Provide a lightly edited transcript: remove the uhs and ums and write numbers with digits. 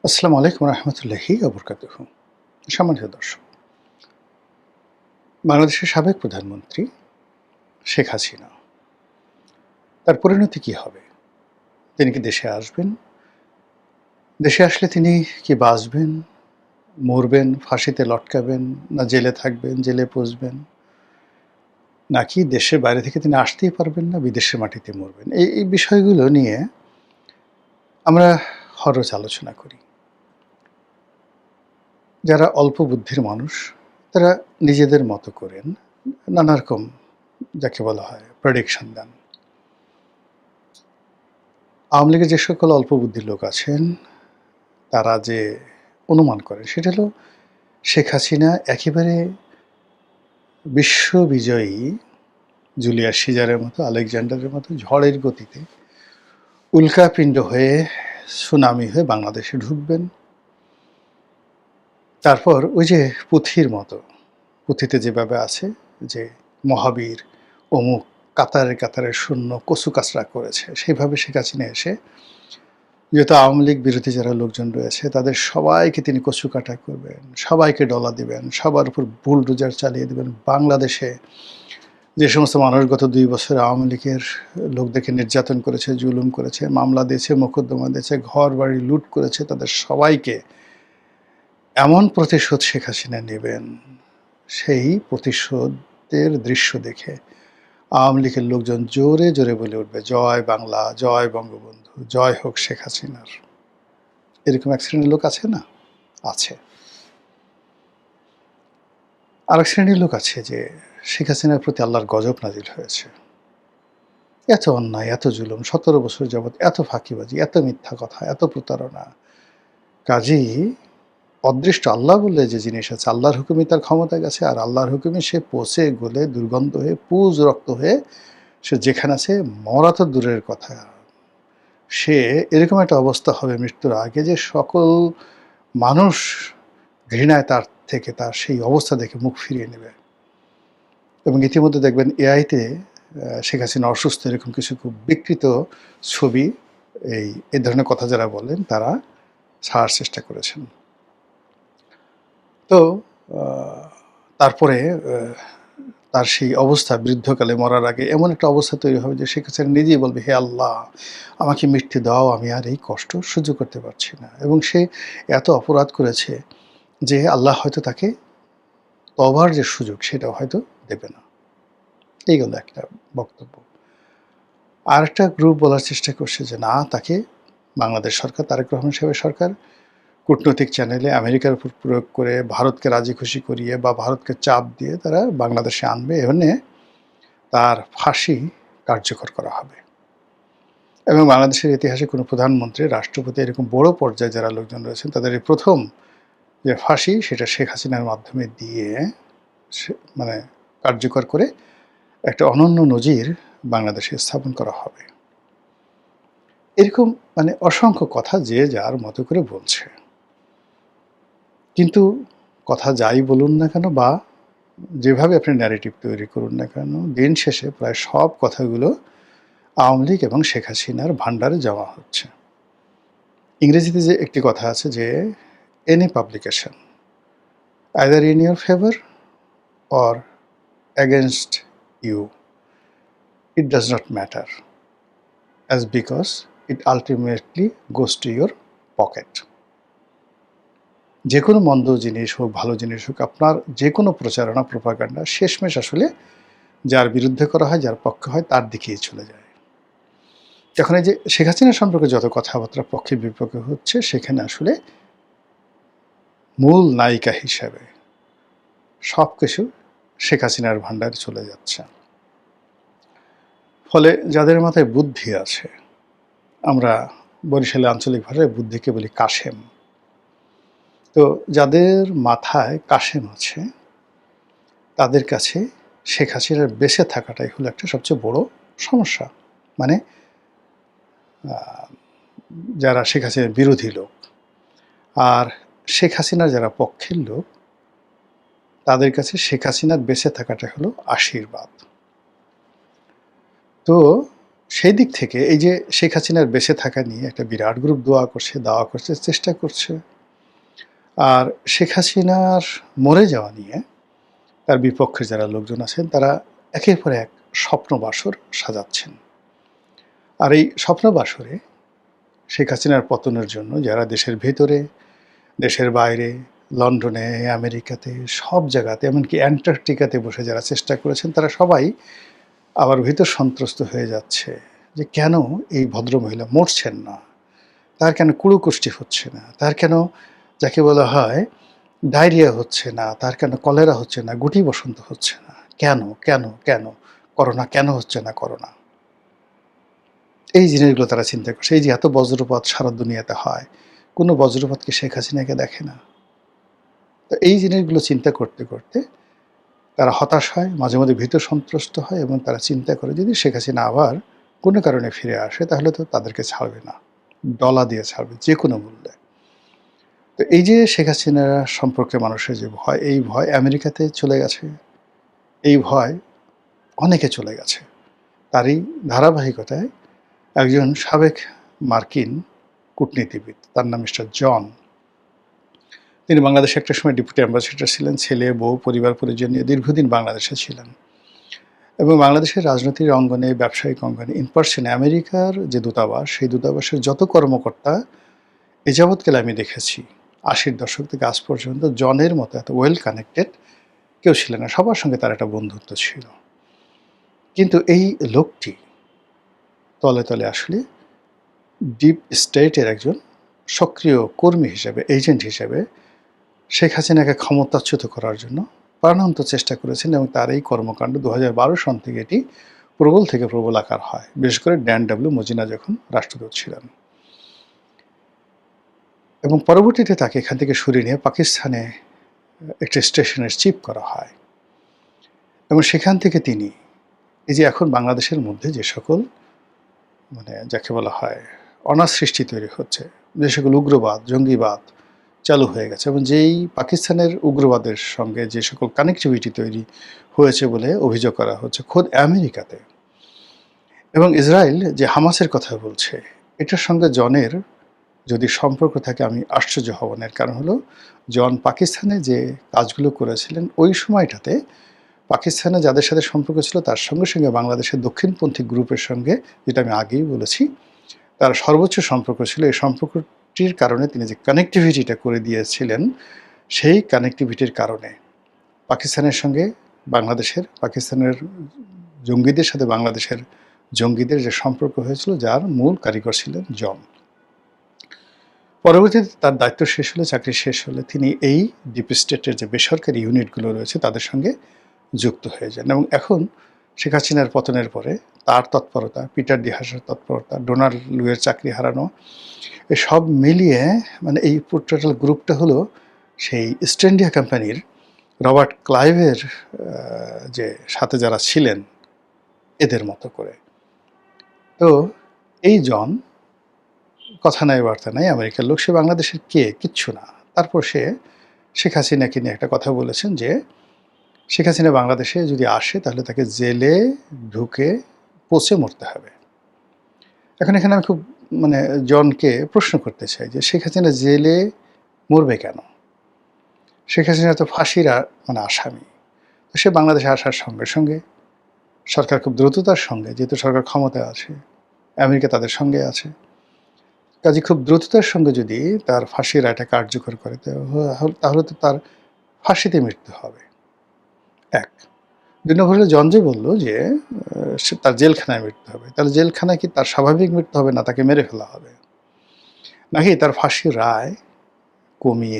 আসসালামু আলাইকুম রহমতুল্লাহি ওবরকাতুহু। সম্মানিত দর্শক, বাংলাদেশের সাবেক প্রধানমন্ত্রী শেখ হাসিনা, তার পরিণতি কি হবে? তিনি কি দেশে আসবেন? দেশে আসলে তিনি কি বাঁচবেন, মরবেন, ফাঁসিতে লটকাবেন, না জেলে থাকবেন, জেলে পচবেন, নাকি দেশের বাইরে থেকে তিনি আসতেই পারবেন না, বিদেশের মাটিতে মরবেন? এই বিষয়গুলো নিয়ে আমরা খরচ আলোচনা করি। যারা অল্প বুদ্ধির মানুষ, তারা নিজেদের মতো করেন নানা রকম, যাকে বলা হয়, প্রেডিকশন দেন। আওয়ামী লীগের যে সকল অল্প বুদ্ধির লোক আছেন, তারা যে অনুমান করেন সেটা হলো শেখ হাসিনা একেবারে বিশ্ববিজয়ী জুলিয়াস সিজারের মতো, আলেকজান্ডারের মতো ঝড়ের গতিতে উল্কাপিণ্ড হয়ে, সুনামি হয়ে বাংলাদেশে ঢুকবেন। তারপর ওই যে পুঁথির মতো, পুঁথিতে যেভাবে আছে যে মহাবীর অমুক কাতারে কাতারে শূন্য কচু কাচরা করেছে, সেইভাবে শেখ হাসিনা এসে, যেহেতু আওয়ামী লীগ বিরোধী যারা লোকজন রয়েছে তাদের সবাইকে তিনি কচু কাটা করবেন, সবাইকে ডলা দিবেন, সবার উপর বুলডোজার চালিয়ে দেবেন। বাংলাদেশে যে সমস্ত মানুষ গত ২ বছর আওয়ামী লীগের লোকদেরকে নির্যাতন করেছে, জুলুম করেছে, মামলা দিয়েছে, মোকদ্দমা দিয়েছে, ঘর বাড়ি লুট করেছে, তাদের সবাইকে এমন প্রতিশোধ শেখ হাসিনা নেবেন, সেই প্রতিশোধের দৃশ্য দেখে আওয়ামী লীগের লোকজন জোরে জোরে বলে উঠবে, জয় বাংলা, জয় বঙ্গবন্ধু, জয় হোক শেখ হাসিনার। এরকম এক শ্রেণীর লোক আছে না? আছে। আরেক শ্রেণীর লোক আছে যে শেখ হাসিনার প্রতি আল্লাহর গজব নাজিল হয়েছে। এত অন্যায়, এত জুলুম, ১৭ বছর যাবৎ এত ফাঁকিবাজি, এত মিথ্যা কথা, এত প্রতারণা। কাজেই অদৃষ্ট আল্লাহ বলে যে জিনিস আছে, আল্লাহর হুকুমই তার ক্ষমতা গেছে, আর আল্লাহর হুকুমে সে পচে গলে দুর্গন্ধ হয়ে পুজ রক্ত হয়ে সে যেখানে আছে, মরা তো দূরের কথা, সে এরকম একটা অবস্থা হবে মৃত্যুর আগে যে সকল মানুষ ঘৃণায় তার থেকে, তার সেই অবস্থা দেখে মুখ ফিরিয়ে নেবে। এবং ইতিমধ্যে দেখবেন এআইতে শেখ হাসিনা অসুস্থ এরকম কিছু খুব বিকৃত ছবি, এই ধরনের কথা যারা বলেন তারা ছাড়ার চেষ্টা করেছেন। তো তারপরে তার সেই অবস্থা বৃদ্ধকালে মরার আগে এমন একটা অবস্থা তৈরি হবে যে শেখ হাসিনা নিজেই বলবে, হে আল্লাহ, আমাকে মৃত্যু দাও, আমি আর এই কষ্ট সহ্য করতে পারছি না। এবং সে এত অপরাধ করেছে যে আল্লাহ হয়তো তাকে তওবার যে সুযোগ সেটাও হয়তো দেবে না। এই গেল একটা বক্তব্য। আরেকটা গ্রুপ বলার চেষ্টা করছে যে না, তাকে বাংলাদেশ সরকার, তারেক রহমান সাহেবের সরকার কূটনৈতিক চ্যানেলে আমেরিকার উপর প্রয়োগ করে ভারতকে রাজি খুশি করিয়ে বা ভারতকে চাপ দিয়ে তারা বাংলাদেশে আনবে, এখানে তার ফাঁসি কার্যকর করা হবে। এবং বাংলাদেশের ইতিহাসে কোনো প্রধানমন্ত্রী, রাষ্ট্রপতি, এরকম বড় পর্যায়ে যারা লোকজন রয়েছেন তাদের এই প্রথম যে ফাঁসি, সেটা শেখ হাসিনার মাধ্যমে দিয়ে মানে কার্যকর করে একটা অনন্য নজির বাংলাদেশে স্থাপন করা হবে। এরকম অসংখ্য কথা যে যার মতো করে বলছে। কিন্তু কথা যাই বলুন না কেন বা যেভাবে আপনি ন্যারেটিভ তৈরি করুন না কেন, দিন শেষে প্রায় সব কথাগুলো আওয়ামী লীগ এবং শেখ হাসিনার ভাণ্ডারে জমা হচ্ছে। ইংরেজিতে যে একটি কথা আছে যে any publication either in your favour or against you, it does not matter as because it ultimately goes to your pocket. যে কোনো মন্দ জিনিস হোক, ভালো জিনিস হোক, আপনার যে কোনো প্রচারণা, প্রোপাগান্ডা শেষমেশ আসলে যার বিরুদ্ধে করা হয়, যার পক্ষে হয়, তার দিকেই চলে যায়। এখন এই যে শেখ হাসিনা সম্পর্কে যত কথাবার্তা পক্ষে বিপক্ষে হচ্ছে, সেখানে আসলে মূল নায়িকা হিসাবে সব কিছু শেখ হাসিনার ভাণ্ডারে চলে যাচ্ছে। ফলে যাদের মাথায় বুদ্ধি আছে, আমরা বরিশালে আঞ্চলিক ভাষায় বুদ্ধিকে বলি কাশেম, তো যাদের মাথায় কাশেম আছে তাদের কাছে শেখ হাসিনার বেঁচে থাকাটাই হলো একটা সবচেয়ে বড় সমস্যা। মানে যারা শেখ হাসিনার বিরোধী লোক আর শেখ হাসিনার যারা পক্ষের লোক, তাদের কাছে শেখ হাসিনার বেঁচে থাকাটা হলো আশীর্বাদ। তো সেই দিক থেকে এই যে শেখ হাসিনার বেঁচে থাকা নিয়ে একটা বিরাট গ্রুপ দোয়া করছে, দাওয়া করছে, চেষ্টা করছে। আর শেখ হাসিনার মরে যাওয়া নিয়ে তার বিপক্ষে যারা লোকজন আছেন তারা একের পর এক স্বপ্নবাসর সাজাচ্ছেন। আর এই স্বপ্নবাসরে শেখ হাসিনার পতনের জন্য যারা দেশের ভেতরে, দেশের বাইরে, লন্ডনে, আমেরিকাতে, সব জায়গাতে, এমনকি অ্যান্টার্কটিকাতে বসে যারা চেষ্টা করেছেন তারা সবাই আবার ভীত সন্ত্রস্ত হয়ে যাচ্ছে যে কেন এই ভদ্রমহিলা মরছেন না, তার কেন কুড়ুকুষ্টি হচ্ছে না, তার কেন যাকে বলা হয় ডায়রিয়া হচ্ছে না, তার কেন কলেরা হচ্ছে না, গুটি বসন্ত হচ্ছে না, কেন কেন কেন করোনা কেন হচ্ছে না, করোনা। এই জিনিসগুলো তারা চিন্তা করছে। এই যে এত বজ্রপাত সারা দুনিয়াতে হয়, কোনো বজ্রপাতকে শেখ হাসিনাকে দেখে না। তো এই জিনিসগুলো চিন্তা করতে করতে তারা হতাশ হয়, মাঝে মধ্যে ভীত সন্ত্রস্ত হয় এবং তারা চিন্তা করে যদি শেখ হাসিনা আবার কোনো কারণে ফিরে আসে তাহলে তো তাদেরকে ছাড়বে না, ডলা দিয়ে ছাড়বে যে কোনো মূল্যে। তো এই যে শেখ হাসিনা সম্পর্কে মানুষের যে ভয়, এই ভয় আমেরিকাতে চলে গেছে, এই ভয় অনেকে চলে গেছে। তারই ধারাবাহিকতায় একজন সাবেক মার্কিন কূটনীতিবিদ, তার নাম মিস্টার জন, তিনি বাংলাদেশে একটা সময় ডেপুটি অ্যাম্বাসেডর ছিলেন, ছেলে বউ পরিবার পরিজন নিয়ে দীর্ঘদিন বাংলাদেশে ছিলেন এবং বাংলাদেশের রাজনৈতিক অঙ্গনে, ব্যবসায়িক অঙ্গনে, ইন পার্সনে আমেরিকার যে দূতাবাস, সেই দূতাবাসের যত কর্মকর্তা এ যাবৎকালে আমি দেখেছি ৮০-র দশক থেকে আজ পর্যন্ত জনের মতো এত ওয়েল কানেক্টেড কেউ ছিলেন না। সবার সঙ্গে তার একটা বন্ধুত্ব ছিল। কিন্তু এই লোকটি তলে তলে আসলে ডিপ স্টেটের একজন সক্রিয় কর্মী হিসেবে, এজেন্ট হিসেবে শেখ হাসিনাকে ক্ষমতাচ্যুত করার জন্য প্রাণান্ত চেষ্টা করেছেন এবং তার এই কর্মকাণ্ড ২০১২ সন থেকে এটি প্রবল থেকে প্রবল আকার হয়, বিশেষ করে ড্যান ডাব্লিউ মজিনা যখন রাষ্ট্রদূত ছিলেন। এবং পরবর্তীতে তাকে এখান থেকে সরিয়ে নিয়ে পাকিস্তানে একটি স্টেশনের চিফ করা হয় এবং সেখান থেকে তিনি এই যে এখন বাংলাদেশের মধ্যে যে সকল যাকে বলা হয় অনার সৃষ্টি তৈরি হচ্ছে, যে সকল উগ্রবাদ, জঙ্গিবাদ চালু হয়ে গেছে এবং যেই পাকিস্তানের উগ্রবাদের সঙ্গে যে সকল কানেক্টিভিটি তৈরি হয়েছে বলে অভিযোগ করা হচ্ছে খোদ আমেরিকাতে, এবং ইসরায়েল যে হামাসের কথা বলছে, এটার সঙ্গে জনের যদি সম্পর্ক থাকে আমি আশ্চর্য হব না। এর কারণ হলো জন পাকিস্তানে যে কাজগুলো করেছিলেন ওই সময়টাতে পাকিস্তানে যাদের সাথে সম্পর্ক ছিল তার সঙ্গে সঙ্গে বাংলাদেশের দক্ষিণপন্থী গ্রুপের সঙ্গে, যেটা আমি আগেই বলেছি, তার সর্বোচ্চ সম্পর্ক ছিল। এই সম্পর্কটির কারণে তিনি যে কানেক্টিভিটিটা করে দিয়েছিলেন, সেই কানেক্টিভিটির কারণে পাকিস্তানের সঙ্গে বাংলাদেশের, পাকিস্তানের জঙ্গিদের সাথে বাংলাদেশের জঙ্গিদের যে সম্পর্ক হয়েছিল, যার মূল কারিগর ছিলেন জন। পরবর্তীতে তার দায়িত্ব শেষ হলে, চাকরি শেষ হলে তিনি এই ডিপ স্টেটের যে বেসরকারি ইউনিটগুলো রয়েছে তাদের সঙ্গে যুক্ত হয়ে যান এবং এখন শেখ হাসিনার পতনের পরে তার তৎপরতা, পিটার ডিহাসের তৎপরতা, ডোনাল্ড লুয়ের চাকরি হারানো, সব মিলিয়ে এই টোটাল গ্রুপটা হলো সেই ইস্ট ইন্ডিয়া কোম্পানির রবার্ট ক্লাইভের যে সাথে যারা ছিলেন এদের মতো করে। তো এই জন কথা নাই বার্তা নাই, আমেরিকার লোক, সে বাংলাদেশের কে, কিচ্ছু না। তারপর সে শেখ হাসিনাকে নিয়ে একটা কথা বলেছেন যে শেখ হাসিনা বাংলাদেশে যদি আসে তাহলে তাকে জেলে ঢুকে পচে মরতে হবে। এখন এখানে আমি খুব জনকে প্রশ্ন করতে চাই যে শেখ হাসিনা জেলে মরবে কেন? শেখ হাসিনা তো ফাঁসির আসামি। তো সে বাংলাদেশে আসার সঙ্গে সঙ্গে সরকার খুব দ্রুততার সঙ্গে, যেহেতু সরকার ক্ষমতায় আছে, আমেরিকা তাদের সঙ্গে আছে, কাজে খুব দ্রুততার সঙ্গে যদি তার ফাঁসির রায়টা কার্যকর করে তাহলে তো তার ফাঁসিতে মৃত্যু হবে। এক। ২ নম্বর হলো জন যে বলল যে তার জেলখানায় মৃত্যু হবে, তাহলে জেলখানায় কি তার স্বাভাবিক মৃত্যু হবে, না তাকে মেরে ফেলা হবে, নাকি তার ফাঁসির রায় কমিয়ে